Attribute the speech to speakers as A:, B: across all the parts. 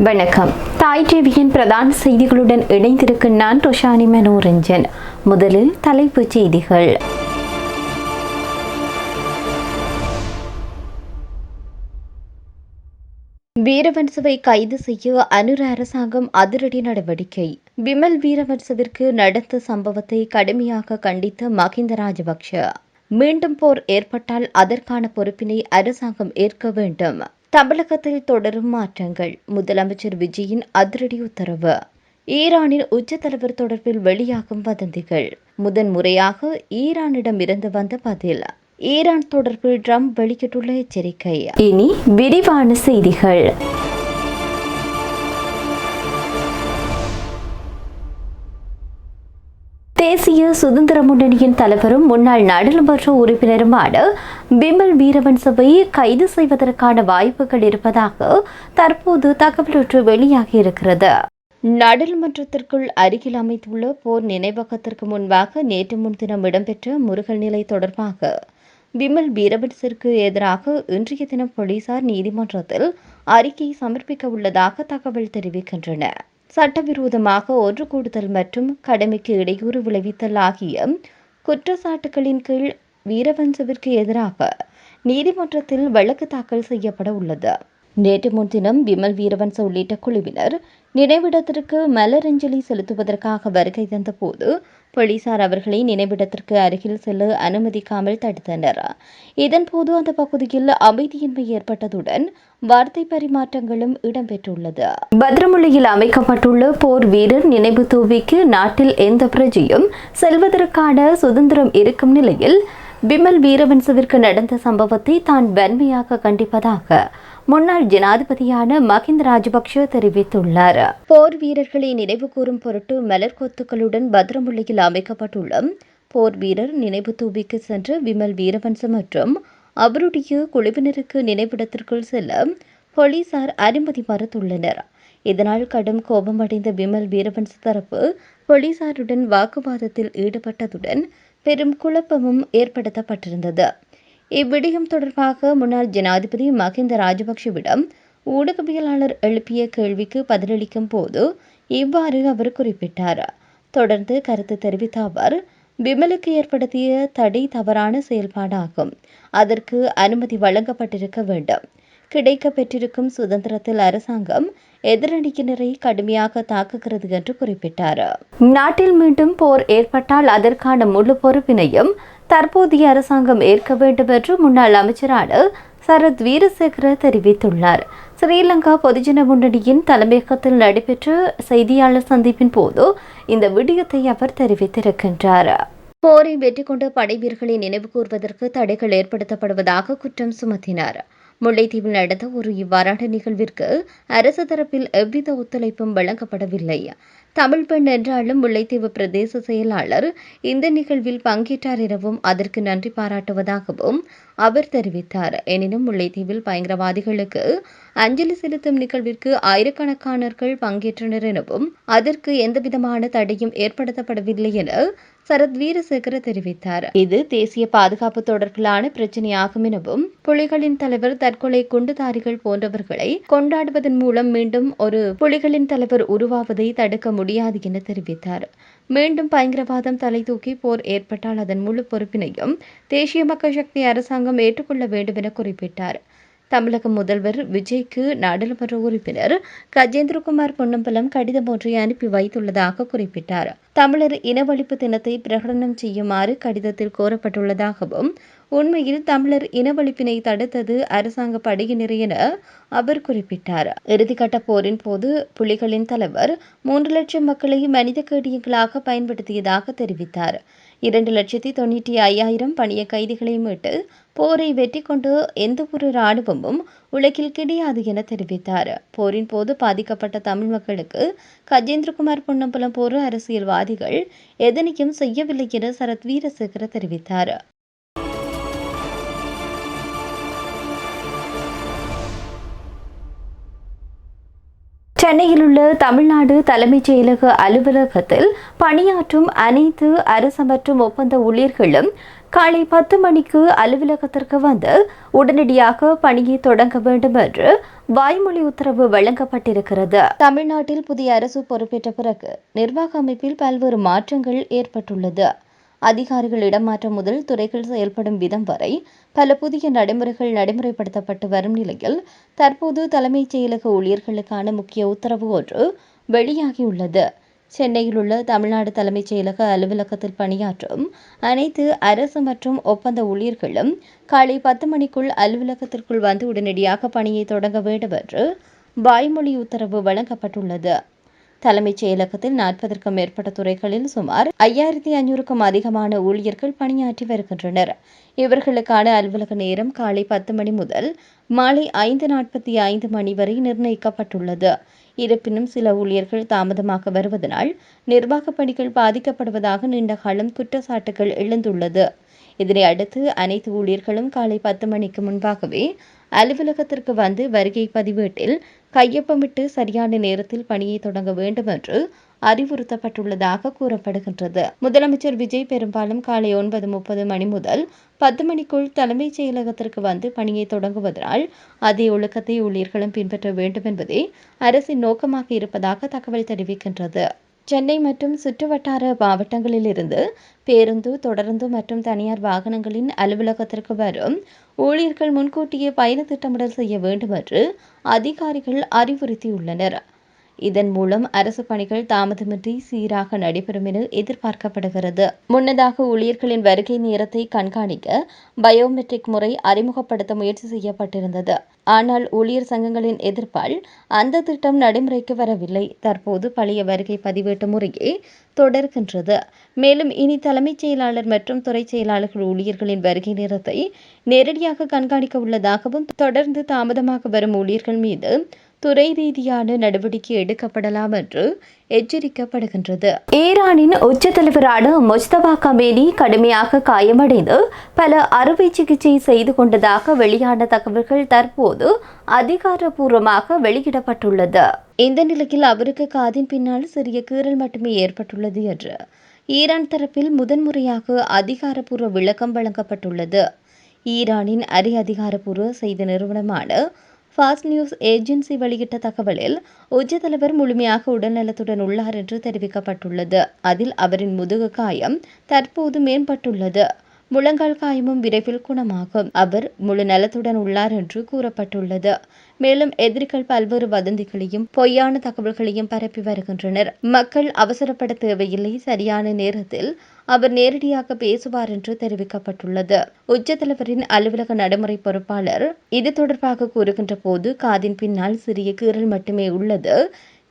A: வணக்கம். தாய் டிவியின் பிரதான செய்திகளுடன் இணைந்திருக்கும் நான் ரோஷானி மனோரஞ்சன். முதலில் தலைப்புச் செய்திகள். வீரவன்சவை கைது செய்ய அனுர அரசாங்கம் அதிரடி நடவடிக்கை. விமல் வீரவன்சவிற்கு நடந்த சம்பவத்தை கடுமையாக கண்டித்த மஹிந்த ராஜபக்ஷ. மீண்டும் போர் ஏற்பட்டால் அதற்கான பொறுப்பினை அரசாங்கம் ஏற்க வேண்டும். தமிழகத்தில் தொடரும் மாற்றங்கள். முதலமைச்சர் விஜயின் அதிரடி உத்தரவு. ஈரானின் உச்ச தலைவர் தொடர்பில் வெளியாகும் வதந்திகள். முதன்முறையாக ஈரானிடமிருந்து வந்த பதில். ஈரான் தொடர்பில் ட்ரம்ப் வெளியிட்டுள்ள எச்சரிக்கை. இனி விரிவான செய்திகள். தேசிய சுதந்திர முன்னணியின் தலைவரும் முன்னாள் நாடாளுமன்ற உறுப்பினருமான விமல் வீரவன்சவை கைது செய்வதற்கான வாய்ப்புகள் இருப்பதாக தற்போது தகவலொன்று வெளியாகியிருக்கிறது. நாடாளுமன்றத்திற்குள் அருகில் அமைத்துள்ள போர் நினைவகத்திற்கு முன்பாக நேற்று முன்தினம் இடம்பெற்ற முருகல் நிலை தொடர்பாக விமல் வீரவன்சவிற்கு எதிராக இன்றைய தினம் போலீசார் நீதிமன்றத்தில் அறிக்கை சமர்ப்பிக்க உள்ளதாக தகவல் தெரிவிக்கின்றன. சட்டவிரோதமாக ஒன்று கூடுதல் மற்றும் கடமைக்கு இடையூறு விளைவித்தல் ஆகிய குற்றச்சாட்டுகளின் கீழ் வீரவன்சவிற்கு எதிராக நீதிமன்றத்தில் வழக்கு தாக்கல் செய்யப்பட உள்ளது. நேற்று முன்தினம் விமல் வீரவன்ச உள்ளிட்ட குழுவினர் நினைவிடத்திற்கு மலரஞ்சலி செலுத்துவதற்காக வருகை தந்தபோது போலீசார் அவர்களை நினைவிடத்திற்கு அருகில் செல்ல அனுமதிக்காமல் தடுத்தனர். இதன்போது அந்த பகுதியில் அமைதியின்மை ஏற்பட்டதுடன் வார்த்தை பரிமாற்றங்களும் இடம்பெற்றுள்ளது. பத்ரமுல்லையில் அமைக்கப்பட்டுள்ள போர் வீரர் நினைவு தூவிக்கு நாட்டில் எந்த பிரஜையும் செல்வதற்கான சுதந்திரம் இருக்கும் நிலையில் விமல் வீரவன்சவிற்கு நடந்த சம்பவத்தை தான் வன்மையாக கண்டிப்பதாக முன்னாள் ஜனாதிபதியான மஹிந்த ராஜபக்ஷ தெரிவித்துள்ளார். போர் வீரர்களை நினைவு கூறும் பொருட்டு மலர் கொத்துக்களுடன் பத்ரமுல்லையில் அமைக்கப்பட்டுள்ள போர் வீரர் நினைவு தூவிக்கு சென்று விமல் வீரவன்ச மற்றும் அவருடைய குழுவினருக்கு நினைவிடத்திற்குள் செல்ல போலீசார் அனுமதி மறுத்துள்ளனர். இதனால் கடும் கோபமடைந்த விமல் வீரவன்ச தரப்பு போலீசாருடன் வாக்குவாதத்தில் ஈடுபட்டதுடன் பெரும் குழப்பமும் ஏற்படுத்தப்பட்டிருந்தது. இவ்விடயம் தொடர்பாக முன்னாள் ஜனாதிபதி மஹிந்த ராஜபக்ஷவிடம் ஊடகவியலாளர் எழுப்பிய கேள்விக்கு பதிலளிக்கும் போது இவ்வாறு அவர் குறிப்பிட்டார். தொடர்ந்து கருத்து தெரிவித்த அவர், விமலுக்கு ஏற்படுத்திய தடை தவறான செயல்பாடாகும். அதற்கு அனுமதி வழங்கப்பட்டிருக்க வேண்டும். கிடைக்க பெற்றிருக்கும் சுதந்திரத்தில் அரசாங்கம் எதிரணியினரை கடுமையாக தாக்குகிறது என்று குறிப்பிட்டார். நாட்டில் மீண்டும் போர் ஏற்பட்டால் அதற்கான முழு பொறுப்பினையும் தற்போதைய அரசாங்கம் ஏற்க வேண்டும் என்று முன்னாள் அமைச்சரான சரத் வீரசேகர தெரிவித்துள்ளார். ஸ்ரீலங்கா பொதுஜன முன்னணியின் தலைமையகத்தில் நடைபெற்ற செய்தியாளர் சந்திப்பின் போது இந்த விடயத்தை அவர் தெரிவித்திருக்கின்றார். போரை வெற்றி கொண்ட படை வீரர்களை நினைவு கூர்வதற்கு தடைகள் ஏற்படுத்தப்படுவதாக குற்றம் சுமத்தினார். முல்லைத்தீவில் நடந்த ஒரு இவ்வாறான நிகழ்விற்கு அரசு தரப்பில் எவ்வித ஒத்துழைப்பும் வழங்கப்படவில்லை. தமிழ் பெண் என்றாலும் முல்லைத்தீவு பிரதேச செயலாளர் இந்த நிகழ்வில் பங்கேற்றார் எனவும் அதற்கு நன்றி பாராட்டுவதாகவும் அவர் தெரிவித்தார். எனினும் முல்லைத்தீவில் பயங்கரவாதிகளுக்கு அஞ்சலி செலுத்தும் நிகழ்விற்கு ஆயிரக்கணக்கானோர்கள் பங்கேற்றனர் எனவும் அதற்கு எந்தவிதமான தடையும் ஏற்படுத்தப்படவில்லை என சரத் வீரசேகர தெரிவித்தார். இது தேசிய பாதுகாப்பு தொடர்பிலான பிரச்சினையாகும் எனவும் புலிகளின் தலைவர் தற்கொலை குண்டுதாரிகள் போன்றவர்களை கொண்டாடுவதன் மூலம் மீண்டும் ஒரு புலிகளின் தலைவர் உருவாவதை தடுக்க முடியாது என தெரிவித்தார். மீண்டும் பயங்கரவாதம் தலை தூக்கி போர் ஏற்பட்டால் அதன் முழு பொறுப்பினையும் தேசிய மக்கள் சக்தி அரசாங்கம் ஏற்றுக்கொள்ள வேண்டும் என குறிப்பிட்டார். தமிழக முதல்வர் விஜய்க்கு நாடாளுமன்ற உறுப்பினர் கஜேந்திரகுமார் பொன்னம்பலம் கடிதம் ஒன்றை அனுப்பி வைத்துள்ளதாக குறிப்பிட்டார். தமிழர் இனவழிப்பு தினத்தை பிரகடனம் செய்யுமாறு கடிதத்தில் கோரப்பட்டுள்ளதாகவும் உண்மையில் தமிழர் இனவழிப்பினை தடுத்தது அரசாங்க படையினர் என அவர் குறிப்பிட்டார். இறுதிக்கட்ட போரின் போது புலிகளின் தலைவர் 3 லட்சம் மக்களை மனித கேடியங்களாக பயன்படுத்தியதாக தெரிவித்தார். 2,95,000 பணிய கைதிகளை மீட்டு போரை வெற்றி கொண்டு எந்த ஒரு இராணுவமும் உலகில் கிடையாது என தெரிவித்தார். போரின் போது பாதிக்கப்பட்ட தமிழ் மக்களுக்கு கஜேந்திரகுமார் பொன்னம்பலம் போன்ற அரசியல்வாதிகள் எதனையும் செய்யவில்லை என சரத் வீரசேகர தெரிவித்தார். சென்னையில் உள்ள தமிழ்நாடு தலைமைச் செயலக அலுவலகத்தில் பணியாற்றும் அனைத்து அரசு மற்றும் ஒப்பந்த ஊழியர்களும் காலை 10 மணிக்கு அலுவலகத்திற்கு வந்து உடனடியாக பணியை தொடங்க வேண்டும் என்று வாய்மொழி உத்தரவு வழங்கப்பட்டிருக்கிறது. தமிழ்நாட்டில் புதிய அரசு பொறுப்பேற்ற பிறகு நிர்வாக அமைப்பில் பல்வேறு மாற்றங்கள் ஏற்பட்டுள்ளது. அதிகாரிகள் இடமாற்றம் முதல் துறைகள் செயல்படும் விதம் வரை பல புதிய நடைமுறைகள் நடைமுறைப்படுத்தப்பட்டு வரும் நிலையில் தற்போது தலைமைச் செயலக ஊழியர்களுக்கான முக்கிய உத்தரவு ஒன்று வெளியாகியுள்ளது. சென்னையில் உள்ள தமிழ்நாடு தலைமைச் செயலக அலுவலகத்தில் பணியாற்றும் அனைத்து அரசு மற்றும் ஒப்பந்த ஊழியர்களும் காலை 10 மணிக்குள் அலுவலகத்திற்குள் வந்து உடனடியாக பணியை தொடங்க வேண்டும் என்று வாய்மொழி உத்தரவு வழங்கப்பட்டுள்ளது. தலைமைச் செயலகத்தில் 40க்கும் மேற்பட்ட துறைகளில் சுமார் 5500க்கும் அதிகமான ஊழியர்கள் பணியாற்றி வருகின்றனர். இவர்களுக்கான அலுவலக நேரம் காலை 10 மணி முதல் மாலை 5:45 மணி வரை நிர்ணயிக்கப்பட்டுள்ளது. இருப்பினும் சில ஊழியர்கள் தாமதமாக வருவதனால் நிர்வாக பணிகள் பாதிக்கப்படுவதாக நீண்ட காலம் குற்றச்சாட்டுகள் எழுந்துள்ளது. இதனை அடுத்து அனைத்து ஊழியர்களும் காலை 10 மணிக்கு முன்பாகவே அலுவலகத்திற்கு வந்து வருகை பதிவேட்டில் கையொப்பமிட்டு சரியான நேரத்தில் பணியை தொடங்க வேண்டும் என்று அறிவுறுத்தப்பட்டுள்ளதாக கூறப்படுகின்றது. முதலமைச்சர் விஜய் பெரும்பாலும் காலை 9:30 மணி முதல் 10 மணிக்குள் தலைமைச் செயலகத்திற்கு வந்து பணியை தொடங்குவதனால் அதே ஒழுக்கத்தை ஊழியர்களும் பின்பற்ற வேண்டும் என்பதே அரசின் நோக்கமாக இருப்பதாக தகவல் தெரிவிக்கின்றது. சென்னை மற்றும் சுற்றுவட்டார மாவட்டங்களில் இருந்து பேருந்து, தொடருந்து மற்றும் தனியார் வாகனங்களின் அலுவலகத்திற்கு வரும் ஊழியர்கள் முன்கூட்டியே பயண திட்டமிடல் செய்ய வேண்டும் என்று அதிகாரிகள் அறிவுறுத்தியுள்ளனர். இதன் மூலம் அரசு பணிகள் தாமதமின்றி சீராக நடைபெறும் என எதிர்பார்க்கப்படுகிறது. முன்னதாக ஊழியர்களின் வருகை நேரத்தை கண்காணிக்க பயோமெட்ரிக் முறை அறிமுகப்படுத்த முயற்சி செய்யப்பட்டிருந்தது. ஆனால் ஊழியர் சங்கங்களின் எதிர்ப்பால் அந்த திட்டம் நடைமுறைக்கு வரவில்லை. தற்போது பழைய வருகை பதிவேட்டு முறையே தொடர்கின்றது. மேலும் இனி தலைமைச் செயலாளர் மற்றும் துறை செயலாளர்கள் ஊழியர்களின் வருகை நேரத்தை நேரடியாக கண்காணிக்க உள்ளதாகவும் தொடர்ந்து தாமதமாக வரும் ஊழியர்கள் மீது துறை ரீதியான நடவடிக்கை எடுக்கப்படலாம் என்று எச்சரிக்கப்படுகின்றது. ஈரானின் உச்ச தலைவரான முஜ்தபா கமேனி கடுமையாக காயமடைந்து பல அறுவை சிகிச்சை செய்து கொண்டதாக வெளியான தகவல்கள் தற்போது அதிகாரப்பூர்வமாக வெளியிடப்பட்டுள்ளது. இந்த நிலையில் அவருக்கு காதின் பின்னால் சிறிய கீறல் மட்டுமே ஏற்பட்டுள்ளது என்று ஈரான் தரப்பில் முதன்முறையாக அதிகாரப்பூர்வ விளக்கம் வழங்கப்பட்டுள்ளது. ஈரானின் அதிகாரப்பூர்வ செய்தி நிறுவனமான ஃபாஸ்ட் நியூஸ் ஏஜென்சி வெளியிட்ட தகவலில் உச்ச தலைவர் முழுமையாக உடல்நலத்துடன் உள்ளார் என்று தெரிவிக்கப்பட்டுள்ளது. அதில் அவரின் முதுகு காயம் தற்போது மேம்பட்டுள்ளது. முழங்கால் காயமும் விரைவில் குணமாகும். அவர் முழு நலத்துடன் உள்ளார் என்று கூறப்பட்டுள்ளது. மேலும் எதிரிகள் பல்வேறு வதந்திகளையும் பொய்யான தகவல்களையும் பரப்பி வருகின்றனர். மக்கள் அவசரப்பட தேவையில்லை, சரியான நேரத்தில் அவர் நேரடியாக பேசுவார் என்று தெரிவிக்கப்பட்டுள்ளது. உச்ச தலைவரின் அலுவலக நடைமுறை பொறுப்பாளர் இது தொடர்பாக கூறுகின்ற போது காதின் பின்னால் சிறிய கீறல் மட்டுமே உள்ளது,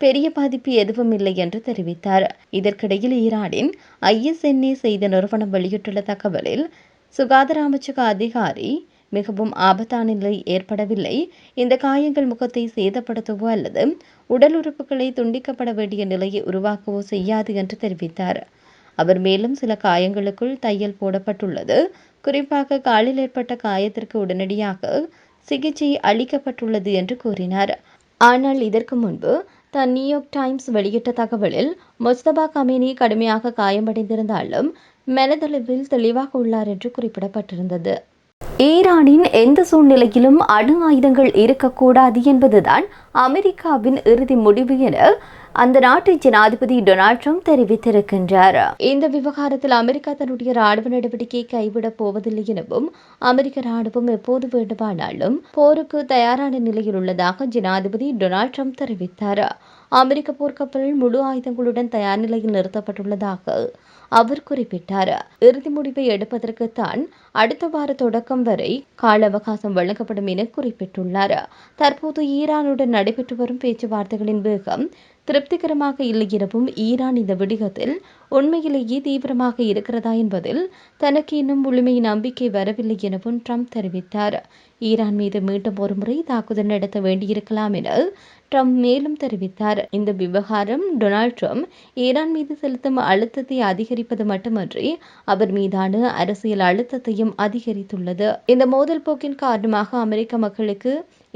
A: பெரிய பாதிப்பு எதுவும் இல்லை என்று தெரிவித்தார். இதற்கிடையில் ஈரானின் ISNA செய்தி நிறுவனம் வெளியிட்டுள்ள தகவலில் சுகாதார அமைச்சக அதிகாரி மிகவும் ஆபத்தான நிலை ஏற்படவில்லை, இந்த காயங்கள் முகத்தை சேதப்படுத்தவோ அல்லது உடல் உறுப்புகளை துண்டிக்கப்பட வேண்டிய நிலையை உருவாக்கவோ செய்யாது என்று தெரிவித்தார். அவர் மேலும் சில காயங்களுக்குள் தையல் போடப்பட்டுள்ளது, குறிப்பாக காலில் ஏற்பட்ட காயத்திற்கு உடனடியாக சிகிச்சை அளிக்கப்பட்டுள்ளது என்று கூறினார். ஆனால் இதற்கு முன்பு த நியூயார்க் டைம்ஸ் வெளியிட்ட தகவலில் முஜ்தபா கமேனி கடுமையாக காயமடைந்திருந்தாலும் மனதளவில் தெளிவாக உள்ளார் என்று குறிப்பிடப்பட்டிருந்தது. ஈரானின் எந்த சூழ்நிலையிலும் அணு ஆயுதங்கள் இருக்கக்கூடாது என்பதுதான் அமெரிக்காவின் இறுதி முடிவு என அந்த நாட்டு ஜனாதிபதி டொனால்ட் ட்ரம்ப் தெரிவித்திருக்கின்றார். இந்த விவகாரத்தில் அமெரிக்கா தன்னுடைய ராணுவ நடவடிக்கையை கைவிடப் போவதில்லை எனவும் அமெரிக்க ராணுவம் எப்போது வேண்டுமானாலும் போருக்கு தயாரான நிலையில் உள்ளதாக ஜனாதிபதி டொனால்ட் ட்ரம்ப் தெரிவித்தார். அமெரிக்க போர்க்கப்பல் முழு ஆயுதங்களுடன் தயார் நிலையில் நிறுத்தப்பட்டுள்ளதாக அவர் குறிப்பிட்டார். இறுதி முடிவை எடுப்பதற்கு தான் அடுத்த வார தொடக்கம் வரை கால அவகாசம் வழங்கப்படும் என குறிப்பிட்டுள்ளார். தற்போது ஈரானுடன் நடைபெற்று வரும் பேச்சுவார்த்தைகளின் வேகம் திருப்திகரமாக இல்லை எனவும் ஈரான் இந்த விடயத்தில் உண்மையிலேயே தீவிரமாக இருக்கிறதா என்பதில் தனக்கு இன்னும் முழுமை நம்பிக்கை வரவில்லை எனவும் ட்ரம்ப் தெரிவித்தார். ஈரான் மீது மீண்டும் ஒருமுறை தாக்குதல் நடத்த வேண்டியிருக்கலாம் என ட்ரம்ப் மேலும் தெரிவித்தார். இந்த விவகாரம் டொனால்ட் ட்ரம்ப் ஈரான் மீது செலுத்தும் அழுத்தத்தை அதிகரிப்பது மட்டுமன்றி அவர் மீதான அரசியல் அழுத்தத்தையும் அதிகரித்துள்ளது. இந்த மோதல் போக்கின் காரணமாக அமெரிக்க மக்களுக்கு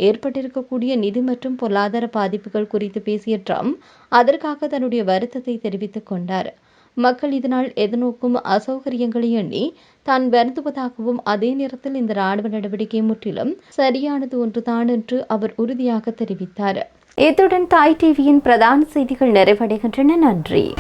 A: ஏற்பட்டிருக்கக்கூடிய நிதி மற்றும் பொருளாதார பாதிப்புகள் குறித்து பேசிய ட்ரம்ப் அதற்காக தன்னுடைய வருத்தத்தை தெரிவித்துக் கொண்டார். மக்கள் இதனால் எதிர்நோக்கும் அசௌகரியங்களை எண்ணி தான் வருந்துவதாகவும் அதே நேரத்தில் இந்த ராணுவ நடவடிக்கை முற்றிலும் சரியானது ஒன்றுதான் என்று அவர் உறுதியாக தெரிவித்தார். இத்துடன் தாய் டிவியின் பிரதான செய்திகள் நிறைவடைகின்றன. நன்றி.